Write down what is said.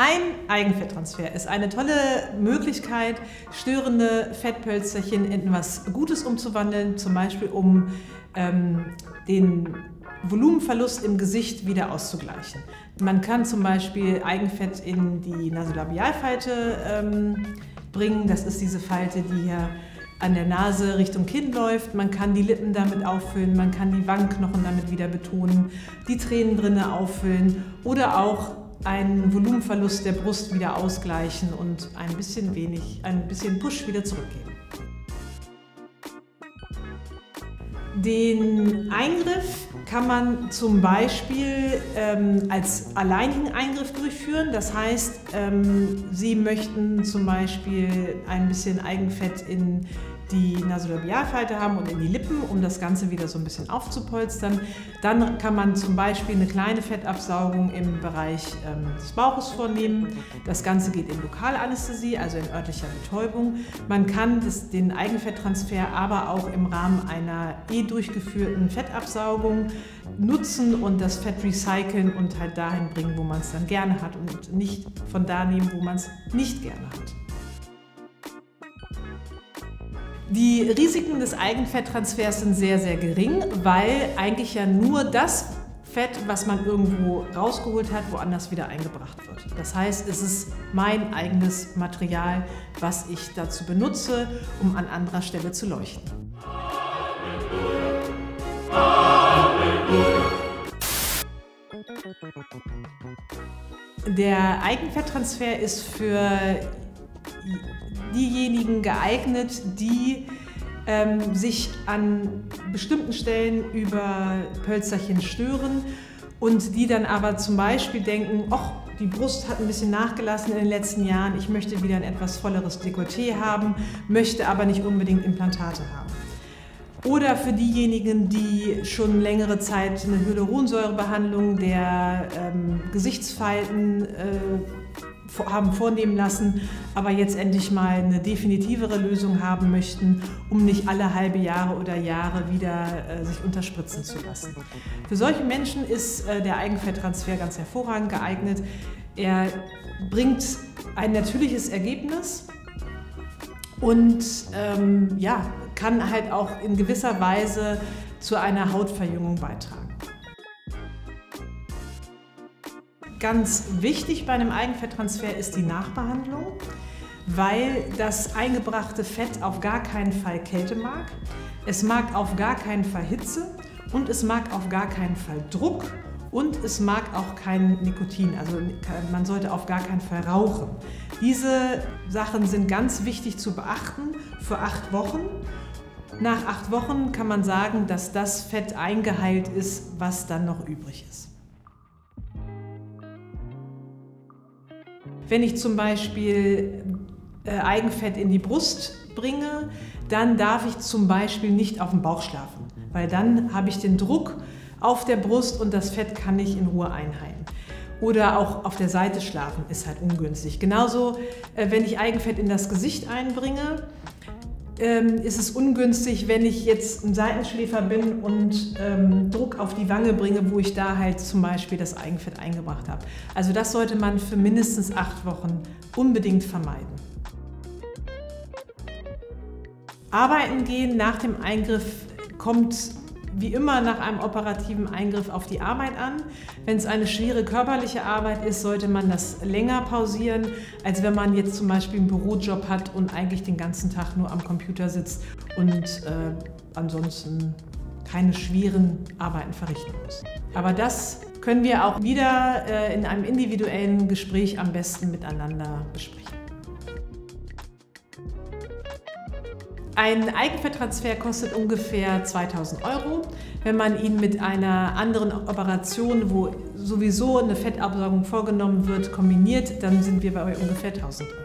Ein Eigenfetttransfer ist eine tolle Möglichkeit, störende Fettpölsterchen in etwas Gutes umzuwandeln, zum Beispiel um den Volumenverlust im Gesicht wieder auszugleichen. Man kann zum Beispiel Eigenfett in die Nasolabialfalte bringen. Das ist diese Falte, die hier an der Nase Richtung Kinn läuft. Man kann die Lippen damit auffüllen, man kann die Wangenknochen damit wieder betonen, die Tränenrinne auffüllen oder auch einen Volumenverlust der Brust wieder ausgleichen und ein bisschen Push wieder zurückgeben. Den Eingriff kann man zum Beispiel als alleinigen Eingriff durchführen. Das heißt, Sie möchten zum Beispiel ein bisschen Eigenfett in die Nasolabialfalte haben und in die Lippen, um das Ganze wieder so ein bisschen aufzupolstern. Dann kann man zum Beispiel eine kleine Fettabsaugung im Bereich des Bauches vornehmen. Das Ganze geht in Lokalanästhesie, also in örtlicher Betäubung. Man kann den Eigenfetttransfer aber auch im Rahmen einer durchgeführten Fettabsaugung nutzen und das Fett recyceln und halt dahin bringen, wo man es dann gerne hat und nicht von da nehmen, wo man es nicht gerne hat. Die Risiken des Eigenfetttransfers sind sehr, sehr gering, weil eigentlich ja nur das Fett, was man irgendwo rausgeholt hat, woanders wieder eingebracht wird. Das heißt, es ist mein eigenes Material, was ich dazu benutze, um an anderer Stelle zu leuchten. Der Eigenfetttransfer ist für diejenigen geeignet, die sich an bestimmten Stellen über Pölsterchen stören und die dann aber zum Beispiel denken, ach, die Brust hat ein bisschen nachgelassen in den letzten Jahren, ich möchte wieder ein etwas volleres Dekolleté haben, möchte aber nicht unbedingt Implantate haben. Oder für diejenigen, die schon längere Zeit eine Hyaluronsäurebehandlung der Gesichtsfalten haben vornehmen lassen, aber jetzt endlich mal eine definitivere Lösung haben möchten, um nicht alle halbe Jahre oder Jahre wieder sich unterspritzen zu lassen. Für solche Menschen ist der Eigenfetttransfer ganz hervorragend geeignet. Er bringt ein natürliches Ergebnis und ja, kann halt auch in gewisser Weise zu einer Hautverjüngung beitragen. Ganz wichtig bei einem Eigenfetttransfer ist die Nachbehandlung, weil das eingebrachte Fett auf gar keinen Fall Kälte mag, es mag auf gar keinen Fall Hitze und es mag auf gar keinen Fall Druck und es mag auch kein Nikotin, also man sollte auf gar keinen Fall rauchen. Diese Sachen sind ganz wichtig zu beachten für 8 Wochen. Nach 8 Wochen kann man sagen, dass das Fett eingeheilt ist, was dann noch übrig ist. Wenn ich zum Beispiel Eigenfett in die Brust bringe, dann darf ich zum Beispiel nicht auf dem Bauch schlafen, weil dann habe ich den Druck auf der Brust und das Fett kann nicht in Ruhe einheilen. Oder auch auf der Seite schlafen ist halt ungünstig. Genauso, wenn ich Eigenfett in das Gesicht einbringe, ist es ungünstig, wenn ich jetzt ein Seitenschläfer bin und Druck auf die Wange bringe, wo ich da halt zum Beispiel das Eigenfett eingebracht habe. Also das sollte man für mindestens 8 Wochen unbedingt vermeiden. Arbeiten gehen nach dem Eingriff kommt wie immer nach einem operativen Eingriff auf die Arbeit an. Wenn es eine schwere körperliche Arbeit ist, sollte man das länger pausieren, als wenn man jetzt zum Beispiel einen Bürojob hat und eigentlich den ganzen Tag nur am Computer sitzt und ansonsten keine schweren Arbeiten verrichten muss. Aber das können wir auch wieder in einem individuellen Gespräch am besten miteinander besprechen. Ein Eigenfetttransfer kostet ungefähr 2.000 €. Wenn man ihn mit einer anderen Operation, wo sowieso eine Fettabsaugung vorgenommen wird, kombiniert, dann sind wir bei ungefähr 1.000 €.